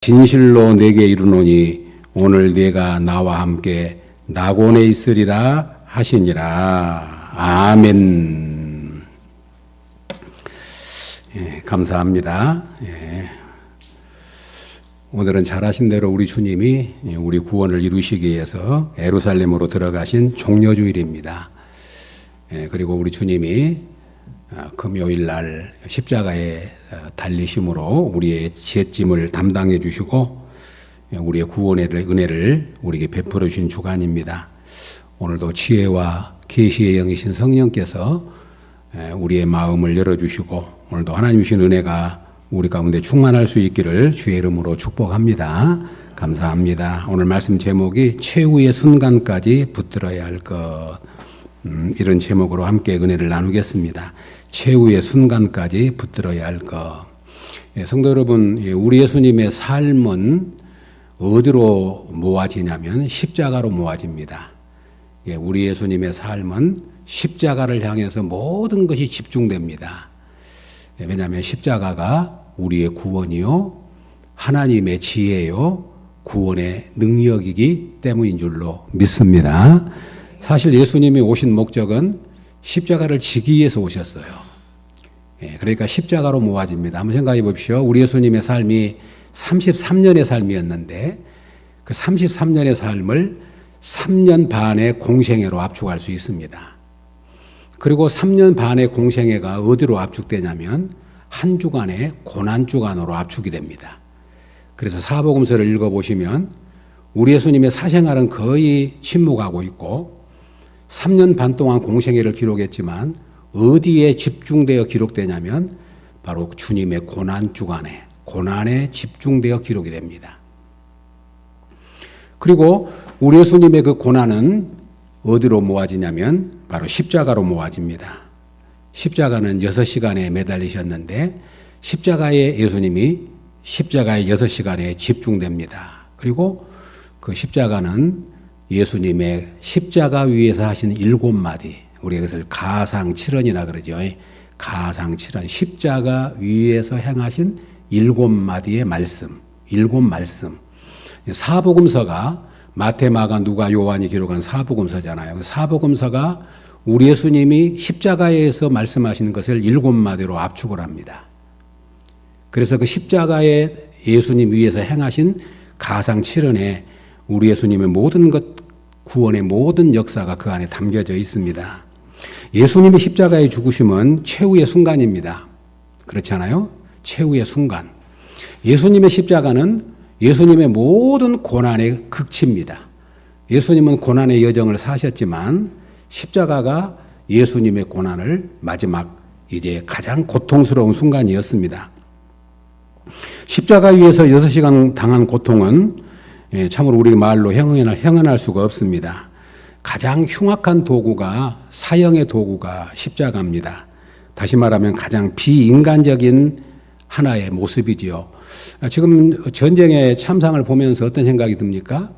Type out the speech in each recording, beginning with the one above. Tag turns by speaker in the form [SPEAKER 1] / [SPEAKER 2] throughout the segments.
[SPEAKER 1] 진실로 내게 이르노니 오늘 네가 나와 함께 낙원에 있으리라 하시니라. 아멘. 예, 감사합니다. 예. 오늘은 잘 아신 대로 우리 주님이 우리 구원을 이루시기 위해서 예루살렘으로 들어가신 종려주일입니다. 예, 그리고 우리 주님이 금요일 날 십자가에 달리심으로 우리의 죄짐을 담당해 주시고 우리의 구원의 은혜를 우리에게 베풀어 주신 주간입니다. 오늘도 지혜와 계시의 영이신 성령께서 우리의 마음을 열어주시고 오늘도 하나님 주신 은혜가 우리 가운데 충만할 수 있기를 주의 이름으로 축복합니다. 감사합니다. 오늘 말씀 제목이 최후의 순간까지 붙들어야 할 것, 이런 제목으로 함께 은혜를 나누겠습니다. 최후의 순간까지 붙들어야 할 것. 예, 성도 여러분, 우리 예수님의 삶은 어디로 모아지냐면 십자가로 모아집니다. 예, 우리 예수님의 삶은 십자가를 향해서 모든 것이 집중됩니다. 예, 왜냐하면 십자가가 우리의 구원이요, 하나님의 지혜요, 구원의 능력이기 때문인 줄로 믿습니다. 사실 예수님이 오신 목적은 십자가를 지기 위해서 오셨어요. 예, 그러니까 십자가로 모아집니다. 한번 생각해 보십시오. 우리 예수님의 삶이 33년의 삶이었는데 그 33년의 삶을 3년 반의 공생애로 압축할 수 있습니다. 그리고 3년 반의 공생애가 어디로 압축되냐면 한 주간의 고난주간으로 압축이 됩니다. 그래서 사복음서를 읽어보시면 우리 예수님의 사생활은 거의 침묵하고 있고 3년 반 동안 공생애를 기록했지만 어디에 집중되어 기록되냐면 바로 주님의 고난에 집중되어 기록이 됩니다. 그리고 우리 예수님의 그 고난은 어디로 모아지냐면 바로 십자가로 모아집니다. 십자가는 6시간에 매달리셨는데 십자가에 예수님이 십자가의 6시간에 집중됩니다. 그리고 그 십자가는 예수님의 십자가 위에서 하신 7마디, 우리가 그것을 가상칠언이라 그러죠. 가상칠언, 십자가 위에서 행하신 7마디의 말씀, 7말씀. 사복음서가 마태, 마가, 누가, 요한이 기록한 사복음서잖아요. 사복음서가 우리 예수님이 십자가에서 말씀하시는 것을 7마디로 압축을 합니다. 그래서 그 십자가에 예수님 위에서 행하신 가상칠언에 우리 예수님의 모든 것, 구원의 모든 역사가 그 안에 담겨져 있습니다. 예수님의 십자가의 죽으심은 최후의 순간입니다. 그렇지 않아요? 최후의 순간. 예수님의 십자가는 예수님의 모든 고난의 극치입니다. 예수님은 고난의 여정을 사셨지만 십자가가 예수님의 고난을 마지막 이제 가장 고통스러운 순간이었습니다. 십자가 위에서 6시간 당한 고통은 참으로 우리 말로 형언할 수가 없습니다. 가장 흉악한 도구가, 사형의 도구가 십자가입니다. 다시 말하면 가장 비인간적인 하나의 모습이지요. 지금 전쟁의 참상을 보면서 어떤 생각이 듭니까?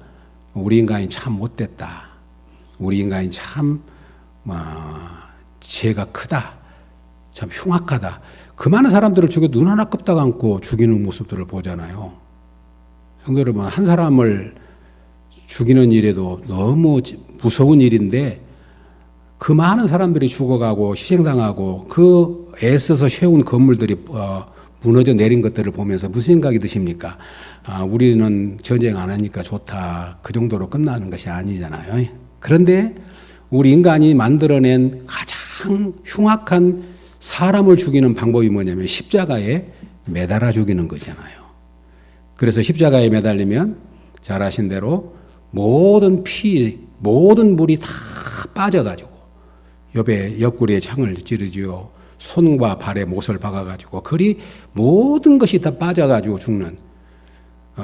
[SPEAKER 1] 우리 인간이 참 못됐다. 우리 인간이 참 죄가 크다. 참 흉악하다. 그 많은 사람들을 죽여 눈 하나 끄덕 않고 죽이는 모습들을 보잖아요. 성도 여러분, 한 사람을 죽이는 일에도 너무 무서운 일인데 그 많은 사람들이 죽어가고 희생당하고 그 애써서 세운 건물들이 무너져 내린 것들을 보면서 무슨 생각이 드십니까? 우리는 전쟁 안 하니까 좋다. 그 정도로 끝나는 것이 아니잖아요. 그런데 우리 인간이 만들어낸 가장 흉악한 사람을 죽이는 방법이 뭐냐면 십자가에 매달아 죽이는 거잖아요. 그래서 십자가에 매달리면 잘 아신 대로 모든 모든 물이 다 빠져가지고 옆구리에 창을 찌르지요. 손과 발에 못을 박아가지고 모든 것이 다 빠져가지고 죽는,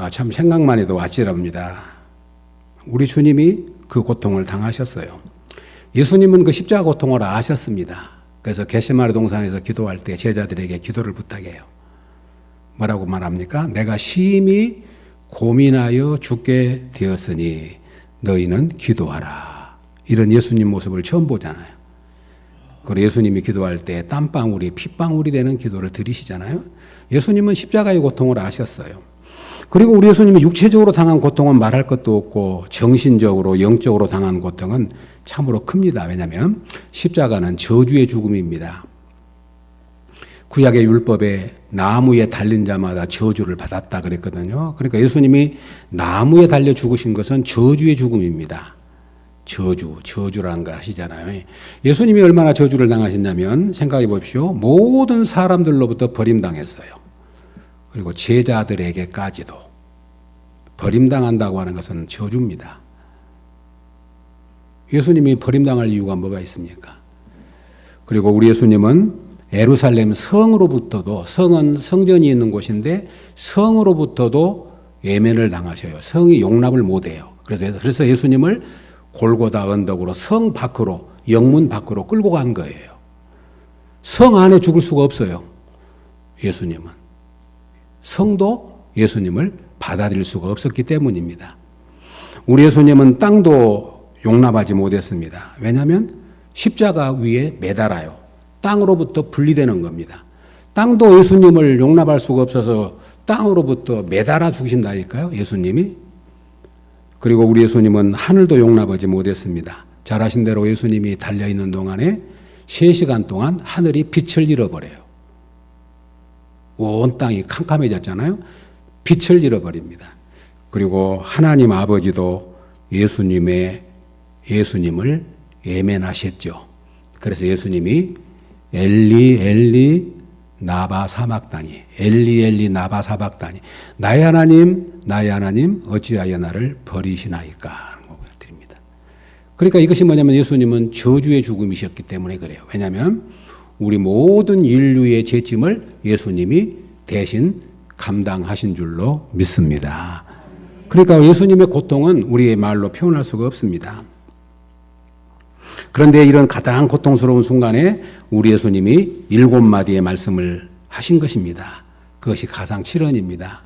[SPEAKER 1] 참 생각만 해도 아찔합니다. 우리 주님이 그 고통을 당하셨어요. 예수님은 그 십자가 고통을 아셨습니다. 그래서 겟세마네 동산에서 기도할 때 제자들에게 기도를 부탁해요. 뭐라고 말합니까? 내가 심히 고민하여 죽게 되었으니 너희는 기도하라. 이런 예수님 모습을 처음 보잖아요. 그리고 예수님이 기도할 때 땀방울이 핏방울이 되는 기도를 드리시잖아요. 예수님은 십자가의 고통을 아셨어요. 그리고 우리 예수님이 육체적으로 당한 고통은 말할 것도 없고 정신적으로 영적으로 당한 고통은 참으로 큽니다. 왜냐하면 십자가는 저주의 죽음입니다. 구약의 율법에 나무에 달린 자마다 저주를 받았다 그랬거든요. 그러니까 예수님이 나무에 달려 죽으신 것은 저주의 죽음입니다. 저주라는 거 아시잖아요. 예수님이 얼마나 저주를 당하셨냐면 생각해 보십시오. 모든 사람들로부터 버림당했어요. 그리고 제자들에게까지도. 버림당한다고 하는 것은 저주입니다. 예수님이 버림당할 이유가 뭐가 있습니까? 그리고 우리 예수님은 예루살렘 성으로부터도, 성은 성전이 있는 곳인데 성으로부터도 예면을 당하셔요. 성이 용납을 못해요. 그래서 예수님을 골고다 언덕으로 성 밖으로, 영문 밖으로 끌고 간 거예요. 성 안에 죽을 수가 없어요. 예수님은. 성도 예수님을 받아들일 수가 없었기 때문입니다. 우리 예수님은 땅도 용납하지 못했습니다. 왜냐하면 십자가 위에 매달아요. 땅으로부터 분리되는 겁니다. 땅도 예수님을 용납할 수가 없어서 땅으로부터 매달아 죽으신다니까요, 예수님이. 그리고 우리 예수님은 하늘도 용납하지 못했습니다. 잘 아신 대로 예수님이 달려있는 동안에 3시간 동안 하늘이 빛을 잃어버려요. 온 땅이 캄캄해졌잖아요. 빛을 잃어버립니다. 그리고 하나님 아버지도 예수님을 예면하셨죠. 그래서 예수님이 엘리 엘리 나바 사막다니, 엘리 엘리 나바 사막다니, 나의 하나님 어찌하여 나를 버리시나이까 하는 거 드립니다. 그러니까 이것이 뭐냐면 예수님은 저주의 죽음이셨기 때문에 그래요. 왜냐하면 우리 모든 인류의 죄짐을 예수님이 대신 감당하신 줄로 믿습니다. 그러니까 예수님의 고통은 우리의 말로 표현할 수가 없습니다. 그런데 이런 가장 고통스러운 순간에 우리 예수님이 7마디의 말씀을 하신 것입니다. 그것이 가상칠언입니다.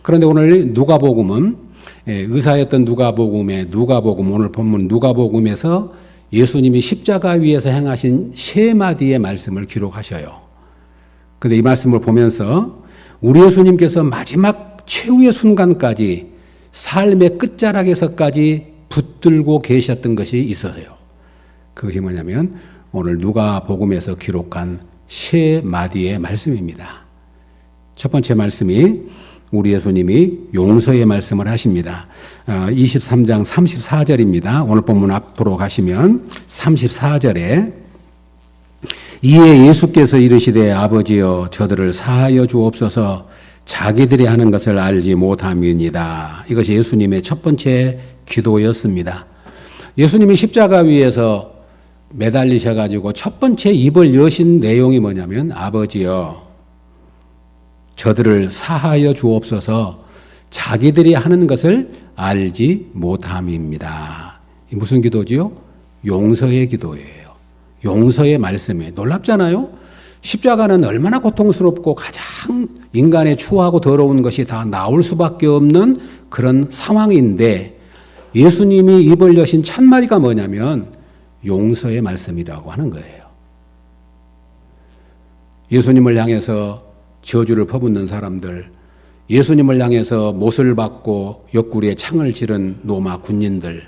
[SPEAKER 1] 그런데 오늘 누가복음은 의사였던 누가복음 오늘 본문 누가복음에서 예수님이 십자가 위에서 행하신 3마디의 말씀을 기록하셔요. 그런데 이 말씀을 보면서 우리 예수님께서 마지막 최후의 순간까지 삶의 끝자락에서까지 붙들고 계셨던 것이 있어요. 그것이 뭐냐면 오늘 누가복음에서 기록한 3마디의 말씀입니다. 첫 번째 말씀이 우리 예수님이 용서의 말씀을 하십니다. 23장 34절입니다. 오늘 본문 앞으로 가시면 34절에 이에 예수께서 이르시되 아버지여 저들을 사하여 주옵소서 자기들이 하는 것을 알지 못함이니이다. 이것이 예수님의 첫 번째 기도였습니다. 예수님이 십자가 위에서 매달리셔가지고 첫 번째 입을 여신 내용이 뭐냐면 아버지여 저들을 사하여 주옵소서 자기들이 하는 것을 알지 못함입니다. 무슨 기도지요? 용서의 기도예요. 용서의 말씀이에요. 놀랍잖아요? 십자가는 얼마나 고통스럽고 가장 인간의 추하고 더러운 것이 다 나올 수밖에 없는 그런 상황인데 예수님이 입을 여신 첫 마디가 뭐냐면 용서의 말씀이라고 하는 거예요. 예수님을 향해서 저주를 퍼붓는 사람들, 예수님을 향해서 못을 받고 옆구리에 창을 지른 로마 군인들,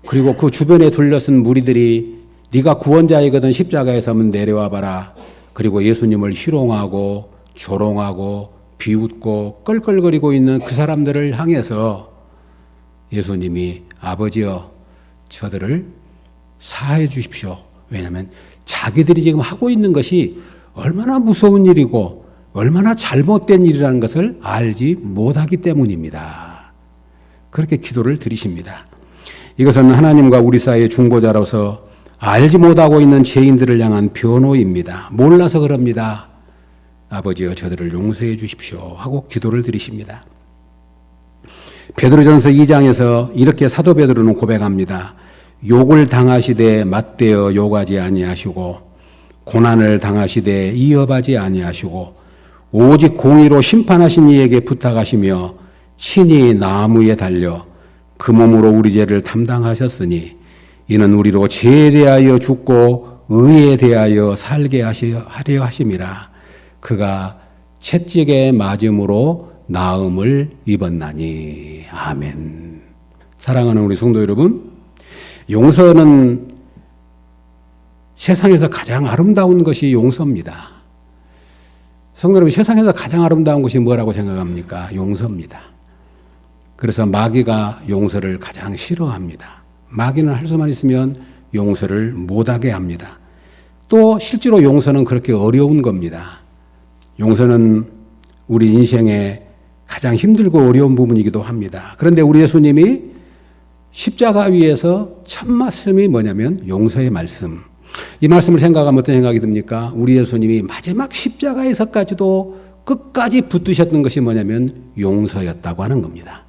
[SPEAKER 1] 그리고 그 주변에 둘러쓴 무리들이 네가 구원자이거든 십자가에서 한번 내려와 봐라. 그리고 예수님을 희롱하고 조롱하고 비웃고 껄껄거리고 있는 그 사람들을 향해서 예수님이 아버지여 저들을 사해 주십시오. 왜냐하면 자기들이 지금 하고 있는 것이 얼마나 무서운 일이고 얼마나 잘못된 일이라는 것을 알지 못하기 때문입니다. 그렇게 기도를 드리십니다. 이것은 하나님과 우리 사이의 중보자로서 알지 못하고 있는 죄인들을 향한 변호입니다. 몰라서 그럽니다. 아버지여 저들을 용서해 주십시오 하고 기도를 드리십니다. 베드로전서 2장에서 이렇게 사도 베드로는 고백합니다. 욕을 당하시되 맞대어 욕하지 아니하시고 고난을 당하시되 이업하지 아니하시고 오직 공의로 심판하신 이에게 부탁하시며 친히 나무에 달려 그 몸으로 우리 죄를 담당하셨으니 이는 우리로 죄에 대하여 죽고 의에 대하여 살게 하려 하심이라. 그가 채찍에 맞음으로 나음을 입었나니. 아멘. 사랑하는 우리 성도 여러분, 용서는 세상에서 가장 아름다운 것이 용서입니다. 성도 여러분, 세상에서 가장 아름다운 것이 뭐라고 생각합니까? 용서입니다. 그래서 마귀가 용서를 가장 싫어합니다. 마귀는 할 수만 있으면 용서를 못하게 합니다. 또 실제로 용서는 그렇게 어려운 겁니다. 용서는 우리 인생의 가장 힘들고 어려운 부분이기도 합니다. 그런데 우리 예수님이 십자가 위에서 첫 말씀이 뭐냐면 용서의 말씀. 이 말씀을 생각하면 어떤 생각이 듭니까? 우리 예수님이 마지막 십자가에서까지도 끝까지 붙드셨던 것이 뭐냐면 용서였다고 하는 겁니다.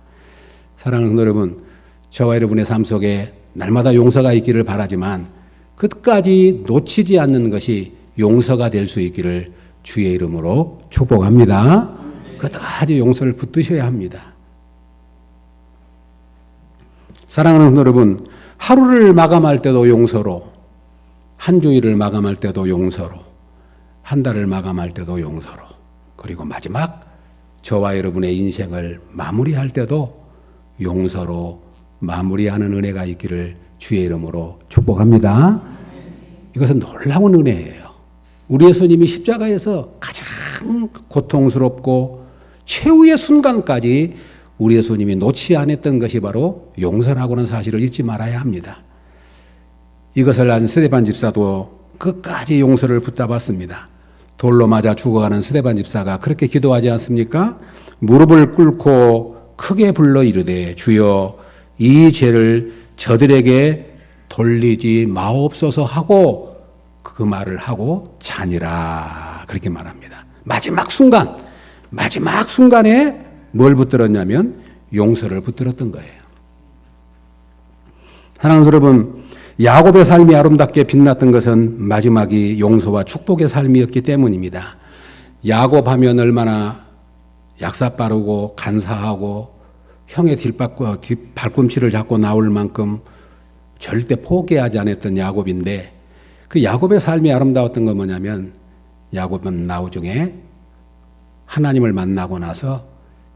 [SPEAKER 1] 사랑하는 성도 여러분, 저와 여러분의 삶 속에 날마다 용서가 있기를 바라지만 끝까지 놓치지 않는 것이 용서가 될 수 있기를 주의 이름으로 축복합니다. 끝까지 용서를 붙드셔야 합니다. 사랑하는 성도 여러분, 하루를 마감할 때도 용서로, 한 주일을 마감할 때도 용서로, 한 달을 마감할 때도 용서로, 그리고 마지막 저와 여러분의 인생을 마무리할 때도 용서로 마무리하는 은혜가 있기를 주의 이름으로 축복합니다. 이것은 놀라운 은혜예요. 우리 예수님이 십자가에서 가장 고통스럽고 최후의 순간까지 우리 예수님이 놓지 않았던 것이 바로 용서라고 하는 사실을 잊지 말아야 합니다. 이것을 안 스데반 집사도 끝까지 용서를 붙잡았습니다. 돌로 맞아 죽어가는 스데반 집사가 그렇게 기도하지 않습니까? 무릎을 꿇고 크게 불러 이르되 주여 이 죄를 저들에게 돌리지 마옵소서 하고 그 말을 하고 자니라 그렇게 말합니다. 마지막 순간에 뭘 붙들었냐면 용서를 붙들었던 거예요. 사랑하는 여러분, 야곱의 삶이 아름답게 빛났던 것은 마지막이 용서와 축복의 삶이었기 때문입니다. 야곱 하면 얼마나 약사 빠르고 간사하고 형의 발꿈치를 잡고 나올 만큼 절대 포기하지 않았던 야곱인데, 그 야곱의 삶이 아름다웠던 건 뭐냐면 야곱은 나중에 하나님을 만나고 나서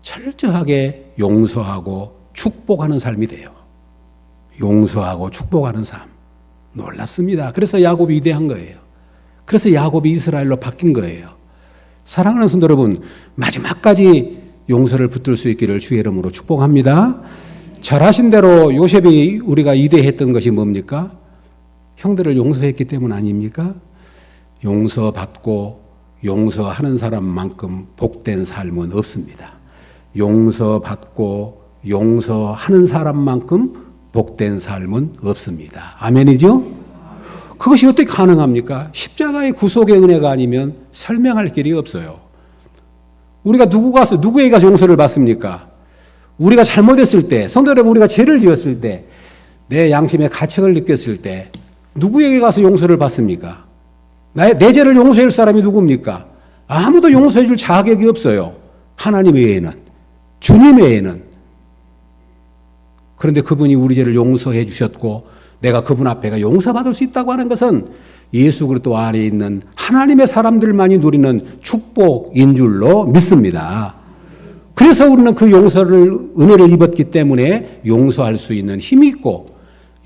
[SPEAKER 1] 철저하게 용서하고 축복하는 삶이 돼요. 용서하고 축복하는 삶. 놀랍습니다. 그래서 야곱이 위대한 거예요. 그래서 야곱이 이스라엘로 바뀐 거예요. 사랑하는 성도 여러분, 마지막까지 용서를 붙들 수 있기를 주의 이름으로 축복합니다. 잘하신 대로 요셉이 우리가 위대했던 것이 뭡니까? 형들을 용서했기 때문 아닙니까? 용서받고 용서하는 사람만큼 복된 삶은 없습니다. 용서받고 용서하는 사람만큼 복된 삶은 없습니다. 아멘이죠? 그것이 어떻게 가능합니까? 십자가의 구속의 은혜가 아니면 설명할 길이 없어요. 우리가 누구에게 가서 용서를 받습니까? 우리가 잘못했을 때, 성도 여러분, 우리가 죄를 지었을 때, 내 양심의 가책을 느꼈을 때 누구에게 가서 용서를 받습니까? 내 죄를 용서할 사람이 누굽니까? 아무도 용서해 줄 자격이 없어요. 하나님 외에는, 주님 외에는. 그런데 그분이 우리 죄를 용서해 주셨고 내가 그분 앞에 용서받을 수 있다고 하는 것은 예수 그리스도 안에 있는 하나님의 사람들만이 누리는 축복인 줄로 믿습니다. 그래서 우리는 그 은혜를 입었기 때문에 용서할 수 있는 힘이 있고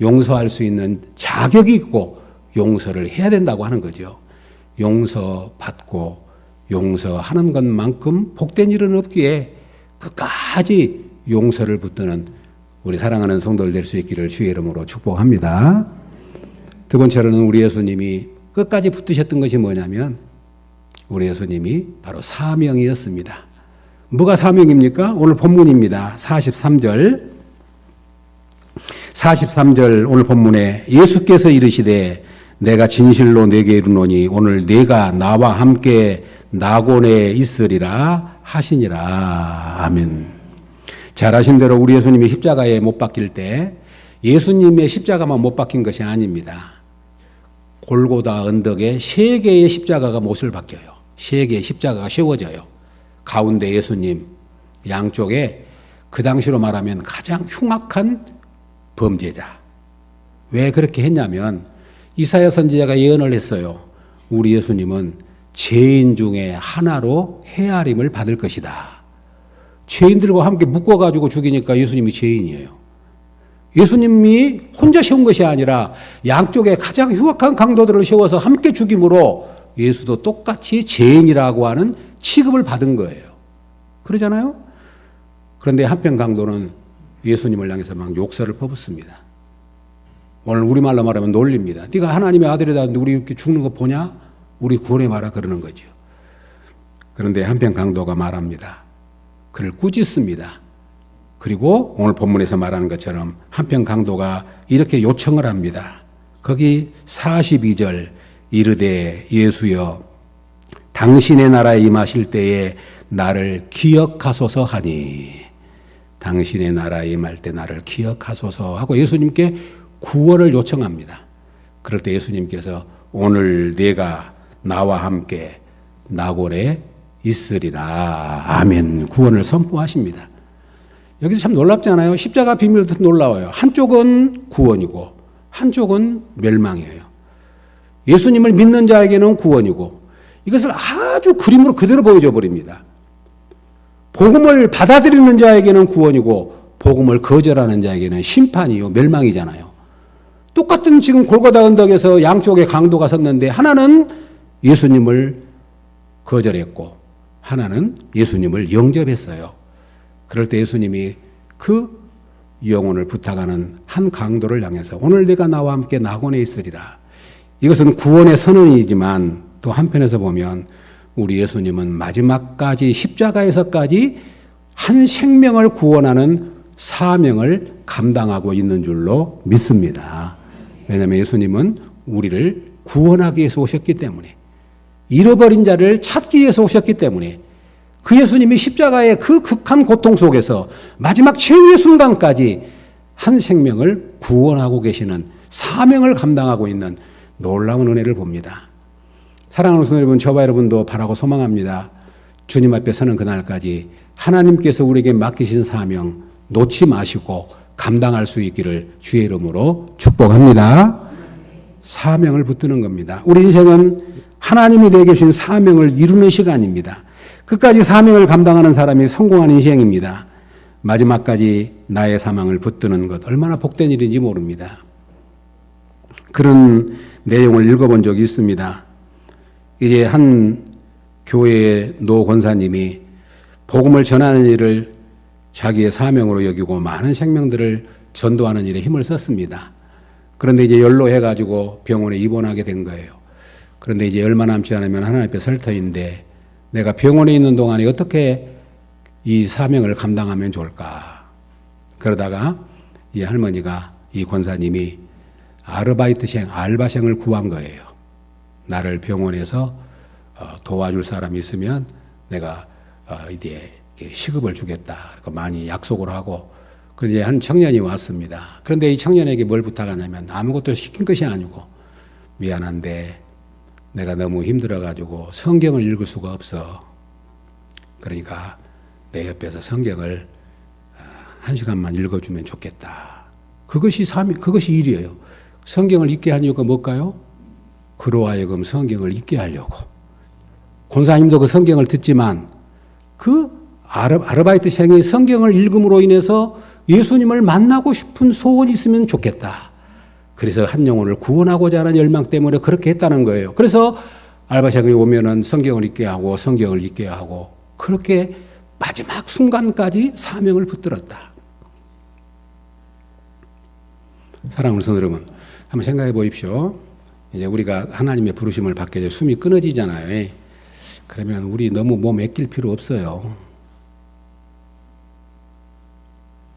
[SPEAKER 1] 용서할 수 있는 자격이 있고 용서를 해야 된다고 하는 거죠. 용서받고 용서하는 것만큼 복된 일은 없기에 끝까지 용서를 붙드는 우리 사랑하는 성도들 될 수 있기를 주의 이름으로 축복합니다. 두 번째로는 우리 예수님이 끝까지 붙드셨던 것이 뭐냐면 우리 예수님이 바로 사명이었습니다. 뭐가 사명입니까? 오늘 본문입니다. 43절 오늘 본문에 예수께서 이르시되 내가 진실로 내게 이르노니 오늘 네가 나와 함께 낙원에 있으리라 하시니라. 아멘. 잘하신 대로 우리 예수님이 십자가에 못 박힐 때 예수님의 십자가만 못 박힌 것이 아닙니다. 골고다 언덕에 3개의 십자가가 못을 박혀요. 3개의 십자가가 세워져요. 가운데 예수님, 양쪽에 그 당시로 말하면 가장 흉악한 범죄자. 왜 그렇게 했냐면 이사야 선지자가 예언을 했어요. 우리 예수님은 죄인 중에 하나로 헤아림을 받을 것이다. 죄인들과 함께 묶어가지고 죽이니까 예수님이 죄인이에요. 예수님이 혼자 세운 것이 아니라 양쪽에 가장 흉악한 강도들을 세워서 함께 죽임으로 예수도 똑같이 죄인이라고 하는 취급을 받은 거예요. 그러잖아요? 그런데 한편 강도는 예수님을 향해서 막 욕설을 퍼붓습니다. 오늘 우리말로 말하면 놀립니다. 네가 하나님의 아들이다. 우리 이렇게 죽는 거 보냐? 우리 구원해 봐라 그러는 거죠. 그런데 한편 강도가 말합니다. 그를 꾸짖습니다. 그리고 오늘 본문에서 말하는 것처럼 한편 강도가 이렇게 요청을 합니다. 거기 42절 이르되 예수여 당신의 나라에 임하실 때에 나를 기억하소서 하니 당신의 나라에 임할 때 나를 기억하소서 하고 예수님께 구원을 요청합니다. 그럴 때 예수님께서 오늘 내가 나와 함께 낙원에 있으리라. 아멘. 구원을 선포하십니다. 여기서 참 놀랍잖아요. 십자가 비밀도 놀라워요. 한쪽은 구원이고 한쪽은 멸망이에요. 예수님을 믿는 자에게는 구원이고 이것을 아주 그림으로 그대로 보여줘 버립니다. 복음을 받아들이는 자에게는 구원이고 복음을 거절하는 자에게는 심판이요 멸망이잖아요. 똑같은 지금 골고다 언덕에서 양쪽에 강도가 섰는데 하나는 예수님을 거절했고 하나는 예수님을 영접했어요. 그럴 때 예수님이 그 영혼을 부탁하는 한 강도를 향해서 오늘 내가 나와 함께 낙원에 있으리라. 이것은 구원의 선언이지만 또 한편에서 보면 우리 예수님은 마지막까지 십자가에서까지 한 생명을 구원하는 사명을 감당하고 있는 줄로 믿습니다. 왜냐하면 예수님은 우리를 구원하기 위해서 오셨기 때문에 잃어버린 자를 찾기 위해서 오셨기 때문에 그 예수님이 십자가의 그 극한 고통 속에서 마지막 최후의 순간까지 한 생명을 구원하고 계시는 사명을 감당하고 있는 놀라운 은혜를 봅니다. 사랑하는 성도 여러분, 저와 여러분도 바라고 소망합니다. 주님 앞에 서는 그날까지 하나님께서 우리에게 맡기신 사명 놓지 마시고 감당할 수 있기를 주의 이름으로 축복합니다. 사명을 붙드는 겁니다. 우리 인생은 하나님이 내게 주신 사명을 이루는 시간입니다. 끝까지 사명을 감당하는 사람이 성공한 인생입니다. 마지막까지 나의 사명을 붙드는 것 얼마나 복된 일인지 모릅니다. 그런 내용을 읽어본 적이 있습니다. 이제 한 교회의 노 권사님이 복음을 전하는 일을 자기의 사명으로 여기고 많은 생명들을 전도하는 일에 힘을 썼습니다. 그런데 이제 연로해가지고 병원에 입원하게 된 거예요. 그런데 이제 얼마 남지 않으면 하나님 앞에 설 터인데 내가 병원에 있는 동안에 어떻게 이 사명을 감당하면 좋을까? 그러다가 이 할머니가 이 권사님이 아르바이트생, 알바생을 구한 거예요. 나를 병원에서 도와줄 사람이 있으면 내가 이제 시급을 주겠다. 그러니까 많이 약속을 하고 그런데 한 청년이 왔습니다. 그런데 이 청년에게 뭘 부탁하냐면 아무것도 시킨 것이 아니고 미안한데 내가 너무 힘들어가지고 성경을 읽을 수가 없어. 그러니까 내 옆에서 성경을 1시간만 읽어주면 좋겠다. 그것이 일이에요. 성경을 읽게 한 이유가 뭘까요? 그로 하여금 성경을 읽게 하려고. 권사님도 그 성경을 듣지만 그 아르바이트생이 성경을 읽음으로 인해서 예수님을 만나고 싶은 소원이 있으면 좋겠다. 그래서 한 영혼을 구원하고자 하는 열망 때문에 그렇게 했다는 거예요. 그래서 알바생이 오면은 성경을 읽게 하고 성경을 읽게 하고 그렇게 마지막 순간까지 사명을 붙들었다. 사랑하는 성도 여러분, 한번 생각해 보십시오. 이제 우리가 하나님의 부르심을 받게 되면 숨이 끊어지잖아요. 그러면 우리 너무 몸 아낄 필요 없어요.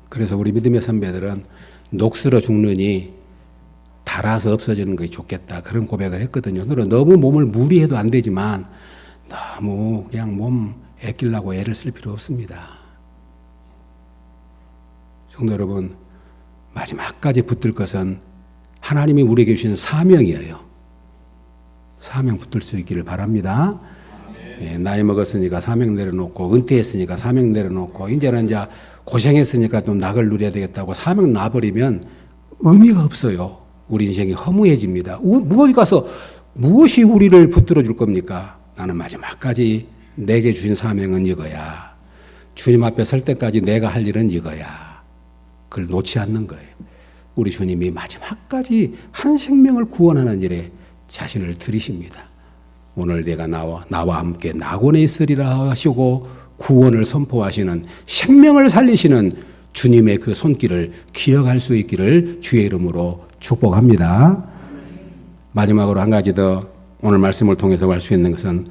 [SPEAKER 1] 그래서 우리 믿음의 선배들은 녹슬어 죽느니 달아서 없어지는 것이 좋겠다. 그런 고백을 했거든요. 너무 몸을 무리해도 안 되지만 너무 그냥 몸 아끼려고 애를 쓸 필요 없습니다. 성도 여러분, 마지막까지 붙들 것은 하나님이 우리에게 주신 사명이에요. 사명 붙들 수 있기를 바랍니다. 예, 나이 먹었으니까 사명 내려놓고 은퇴했으니까 사명 내려놓고 이제는 이제 고생했으니까 좀 낙을 누려야 되겠다고 사명 놔버리면 의미가 없어요. 우리 인생이 허무해집니다. 어디 가서 무엇이 우리를 붙들어 줄 겁니까? 나는 마지막까지 내게 주신 사명은 이거야. 주님 앞에 설 때까지 내가 할 일은 이거야. 그걸 놓지 않는 거예요. 우리 주님이 마지막까지 한 생명을 구원하는 일에 자신을 들이십니다. 오늘 내가 나와 함께 낙원에 있으리라 하시고 구원을 선포하시는 생명을 살리시는 주님의 그 손길을 기억할 수 있기를 주의 이름으로 축복합니다. 마지막으로 한 가지 더 오늘 말씀을 통해서 알 수 있는 것은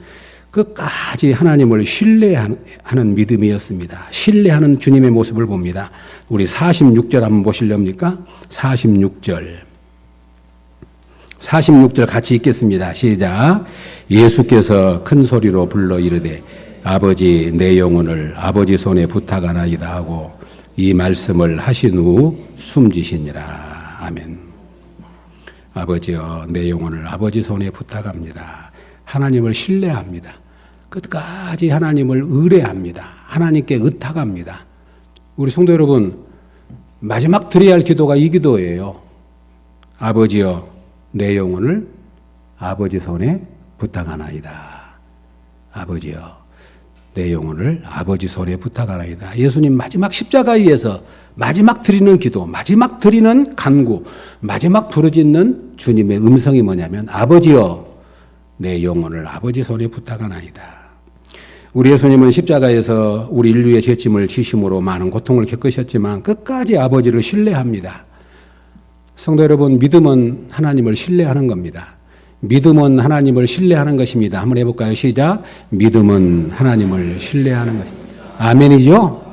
[SPEAKER 1] 끝까지 하나님을 신뢰하는 믿음이었습니다. 신뢰하는 주님의 모습을 봅니다. 우리 46절 한번 보실렵니까? 46절 같이 읽겠습니다. 시작. 예수께서 큰 소리로 불러 이르되 아버지 내 영혼을 아버지 손에 부탁하나이다 하고 이 말씀을 하신 후 숨지시니라. 아멘. 아버지여 내 영혼을 아버지 손에 부탁합니다. 하나님을 신뢰합니다. 끝까지 하나님을 의뢰합니다. 하나님께 의탁합니다. 우리 성도 여러분, 마지막 드려야 할 기도가 이 기도예요. 아버지여 내 영혼을 아버지 손에 부탁하나이다. 아버지여 내 영혼을 아버지 손에 부탁하나이다. 예수님 마지막 십자가에서 마지막 드리는 기도, 마지막 드리는 간구, 마지막 부르짖는 주님의 음성이 뭐냐면 아버지여 내 영혼을 아버지 손에 부탁하나이다. 우리 예수님은 십자가에서 우리 인류의 죄짐을 지심으로 많은 고통을 겪으셨지만 끝까지 아버지를 신뢰합니다. 성도 여러분, 믿음은 하나님을 신뢰하는 겁니다. 믿음은 하나님을 신뢰하는 것입니다. 한번 해볼까요? 시작. 믿음은 하나님을 신뢰하는 것입니다. 아멘이죠?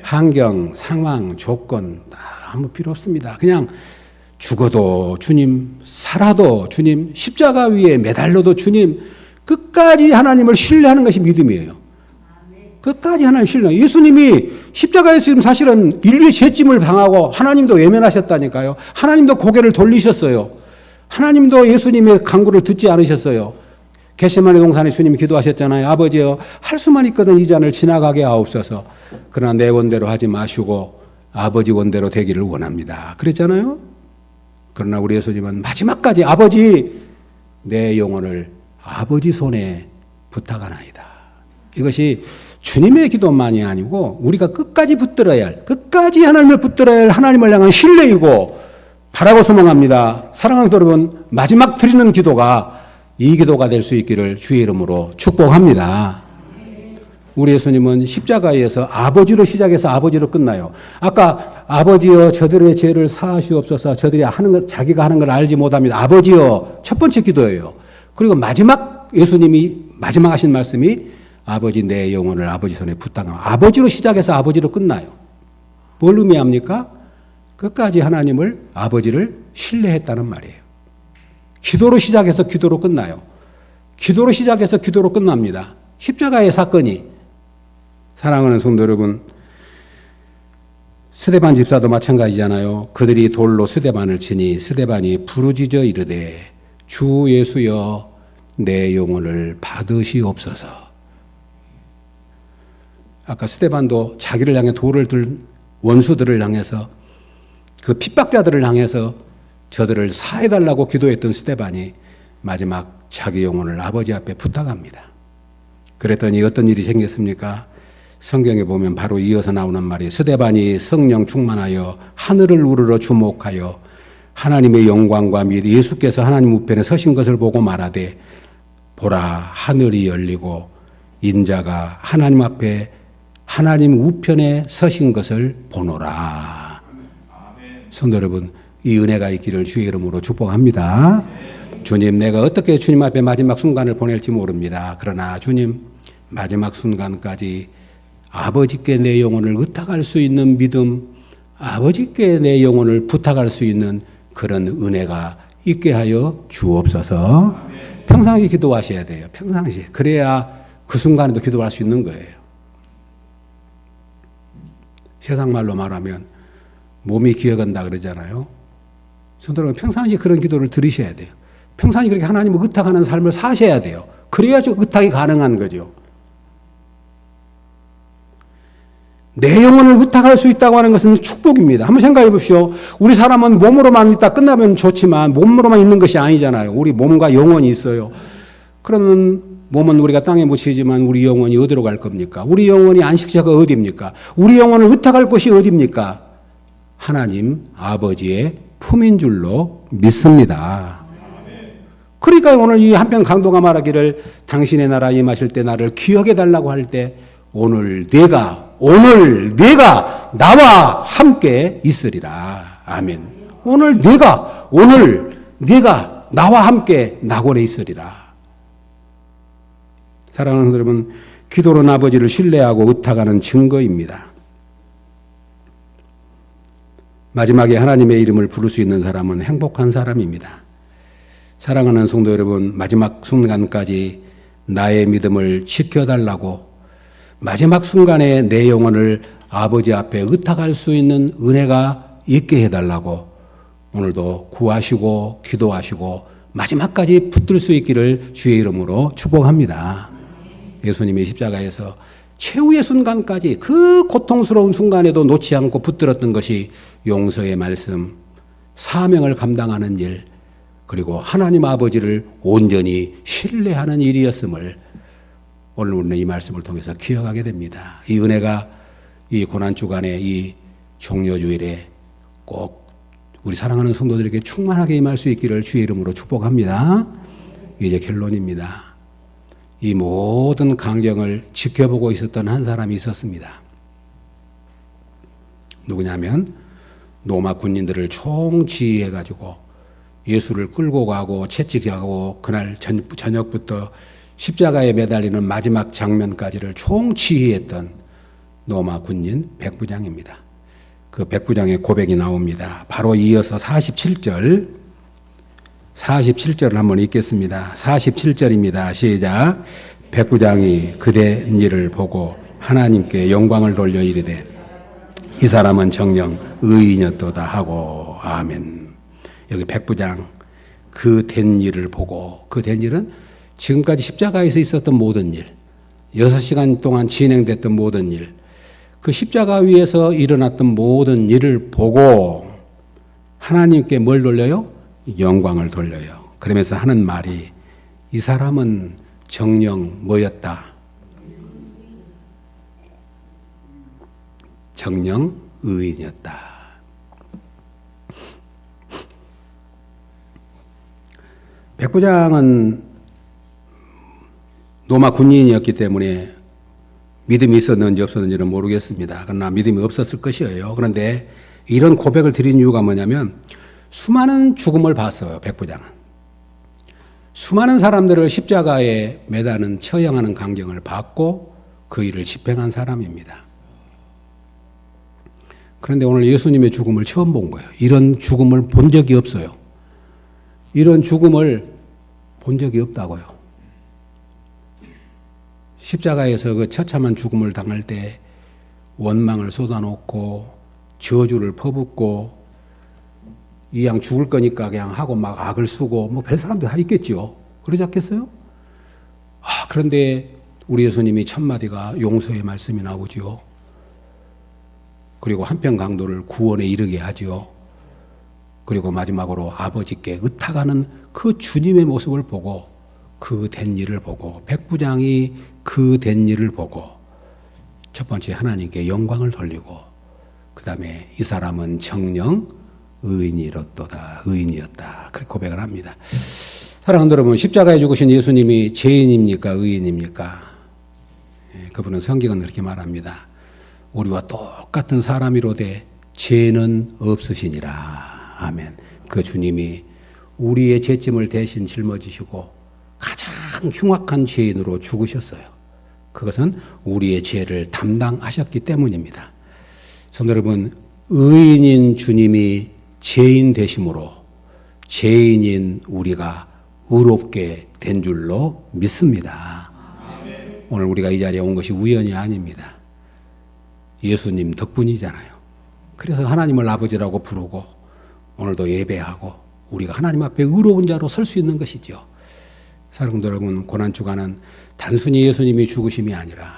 [SPEAKER 1] 환경, 상황, 조건 다 아무 필요 없습니다. 그냥 죽어도 주님, 살아도 주님, 십자가 위에 매달려도 주님, 끝까지 하나님을 신뢰하는 것이 믿음이에요. 끝까지 하나님 신뢰. 예수님이 십자가에서 지금 사실은 인류의 죄짐을 당하고 하나님도 외면하셨다니까요. 하나님도 고개를 돌리셨어요. 하나님도 예수님의 간구를 듣지 않으셨어요. 겟세마네 동산에 주님이 기도하셨잖아요. 아버지여 할 수만 있거든 이 잔을 지나가게 하옵소서. 그러나 내 원대로 하지 마시고 아버지 원대로 되기를 원합니다. 그랬잖아요. 그러나 우리 예수님은 마지막까지 아버지 내 영혼을 아버지 손에 부탁하나이다. 이것이 주님의 기도만이 아니고 우리가 끝까지 붙들어야 할, 끝까지 하나님을 붙들어야 할 하나님을 향한 신뢰이고 바라고 소망합니다. 사랑하는 여러분, 마지막 드리는 기도가 이 기도가 될 수 있기를 주의 이름으로 축복합니다. 우리 예수님은 십자가에서 아버지로 시작해서 아버지로 끝나요. 아까 아버지여 저들의 죄를 사하시옵소서. 저들이 하는 것, 자기가 하는 걸 알지 못합니다. 아버지여 첫 번째 기도예요. 그리고 마지막 예수님이 마지막 하신 말씀이 아버지 내 영혼을 아버지 손에 부탁하고 아버지로 시작해서 아버지로 끝나요. 뭘 의미합니까? 끝까지 하나님을 아버지를 신뢰했다는 말이에요. 기도로 시작해서 기도로 끝나요. 기도로 시작해서 기도로 끝납니다. 십자가의 사건이 사랑하는 성도 여러분, 스데반 집사도 마찬가지잖아요. 그들이 돌로 스데반을 치니 스데반이 부르짖어 이르되 주 예수여 내 영혼을 받으시옵소서. 아까 스데반도 자기를 향해 돌을 들 원수들을 향해서 그 핍박자들을 향해서 저들을 사해달라고 기도했던 스데반이 마지막 자기 영혼을 아버지 앞에 부탁합니다. 그랬더니 어떤 일이 생겼습니까? 성경에 보면 바로 이어서 나오는 말이 스데반이 성령 충만하여 하늘을 우러러 주목하여 하나님의 영광과 및 예수께서 하나님 우편에 서신 것을 보고 말하되 보라 하늘이 열리고 인자가 하나님 앞에 하나님 우편에 서신 것을 보노라. 성도 여러분, 이 은혜가 있기를 주의 이름으로 축복합니다. 주님, 내가 어떻게 주님 앞에 마지막 순간을 보낼지 모릅니다. 그러나 주님, 마지막 순간까지 아버지께 내 영혼을 의탁할 수 있는 믿음, 아버지께 내 영혼을 부탁할 수 있는 그런 은혜가 있게 하여 주옵소서. 평상시 기도하셔야 돼요. 평상시. 그래야 그 순간에도 기도할 수 있는 거예요. 세상 말로 말하면 몸이 기어간다 그러잖아요. 성도 여러분, 평상시 그런 기도를 들으셔야 돼요. 평상시 그렇게 하나님을 의탁하는 삶을 사셔야 돼요. 그래야 의탁이 가능한 거죠. 내 영혼을 의탁할 수 있다고 하는 것은 축복입니다. 한번 생각해 보십시오. 우리 사람은 몸으로만 있다 끝나면 좋지만 몸으로만 있는 것이 아니잖아요. 우리 몸과 영혼이 있어요. 그러면 몸은 우리가 땅에 묻히지만 우리 영혼이 어디로 갈 겁니까? 우리 영혼이 안식처가 어디입니까? 우리 영혼을 의탁할 곳이 어디입니까? 하나님 아버지의 품인 줄로 믿습니다. 그러니까 오늘 이 한편 강도가 말하기를 당신의 나라 임하실 때 나를 기억해 달라고 할 때 오늘 내가 나와 함께 있으리라. 아멘. 오늘 내가 나와 함께 낙원에 있으리라. 사랑하는 여러분, 기도는 아버지를 신뢰하고 의탁하는 증거입니다. 마지막에 하나님의 이름을 부를 수 있는 사람은 행복한 사람입니다. 사랑하는 성도 여러분, 마지막 순간까지 나의 믿음을 지켜달라고, 마지막 순간에 내 영혼을 아버지 앞에 의탁할 수 있는 은혜가 있게 해달라고 오늘도 구하시고 기도하시고 마지막까지 붙들 수 있기를 주의 이름으로 축복합니다. 예수님이 십자가에서 최후의 순간까지 그 고통스러운 순간에도 놓지 않고 붙들었던 것이 용서의 말씀, 사명을 감당하는 일, 그리고 하나님 아버지를 온전히 신뢰하는 일이었음을 오늘 우리는 이 말씀을 통해서 기억하게 됩니다. 이 은혜가 이 고난주간의 이 종려주일에 꼭 우리 사랑하는 성도들에게 충만하게 임할 수 있기를 주의 이름으로 축복합니다. 이제 결론입니다. 이 모든 광경을 지켜보고 있었던 한 사람이 있었습니다. 누구냐면 로마 군인들을 총지휘해가지고 예수를 끌고 가고 채찍하고 그날 저녁부터 십자가에 매달리는 마지막 장면까지를 총지휘했던 로마 군인 백부장입니다. 그 백부장의 고백이 나옵니다. 바로 이어서 47절을 한번 읽겠습니다. 47절입니다. 시작. 백부장이 그대 일을 보고 하나님께 영광을 돌려 이르되 이 사람은 정녕 의인이었도다 하고 아멘. 여기 백부장 그 된 일을 보고, 그 된 일은 지금까지 십자가에서 있었던 모든 일, 6시간 동안 진행됐던 모든 일, 그 십자가 위에서 일어났던 모든 일을 보고 하나님께 뭘 돌려요? 영광을 돌려요. 그러면서 하는 말이 이 사람은 정녕 뭐였다? 정녕 의인이었다. 백부장은 로마 군인이었기 때문에 믿음이 있었는지 없었는지는 모르겠습니다. 그러나 믿음이 없었을 것이에요. 그런데 이런 고백을 드린 이유가 뭐냐면 수많은 죽음을 봤어요. 백부장은. 수많은 사람들을 십자가에 매다는 처형하는 광경을 봤고 그 일을 집행한 사람입니다. 그런데 오늘 예수님의 죽음을 처음 본 거예요. 이런 죽음을 본 적이 없어요. 이런 죽음을 본 적이 없다고요. 십자가에서 그 처참한 죽음을 당할 때 원망을 쏟아놓고 저주를 퍼붓고 이 양 죽을 거니까 그냥 하고 막 악을 쓰고 뭐 별 사람들 다 있겠죠. 그러지 않겠어요? 그런데 우리 예수님이 첫 마디가 용서의 말씀이 나오지요. 그리고 한편 강도를 구원에 이르게 하지요. 그리고 마지막으로 아버지께 의탁하는 그 주님의 모습을 보고 그 된 일을 보고 백부장이 그 된 일을 보고 첫 번째 하나님께 영광을 돌리고 그 다음에 이 사람은 정녕 의인이었다. 그렇게 고백을 합니다. 사랑하는 여러분, 십자가에 죽으신 예수님이 죄인입니까? 의인입니까? 그분은 성경은 그렇게 말합니다. 우리와 똑같은 사람이로되 죄는 없으시니라. 아멘. 그 주님이 우리의 죄짐을 대신 짊어지시고 가장 흉악한 죄인으로 죽으셨어요. 그것은 우리의 죄를 담당하셨기 때문입니다. 성도 여러분, 의인인 주님이 죄인 되심으로 죄인인 우리가 의롭게 된 줄로 믿습니다. 아멘. 오늘 우리가 이 자리에 온 것이 우연이 아닙니다. 예수님 덕분이잖아요. 그래서 하나님을 아버지라고 부르고 오늘도 예배하고 우리가 하나님 앞에 의로운 자로 설 수 있는 것이죠. 사랑하는 여러분, 고난주간은 단순히 예수님이 죽으심이 아니라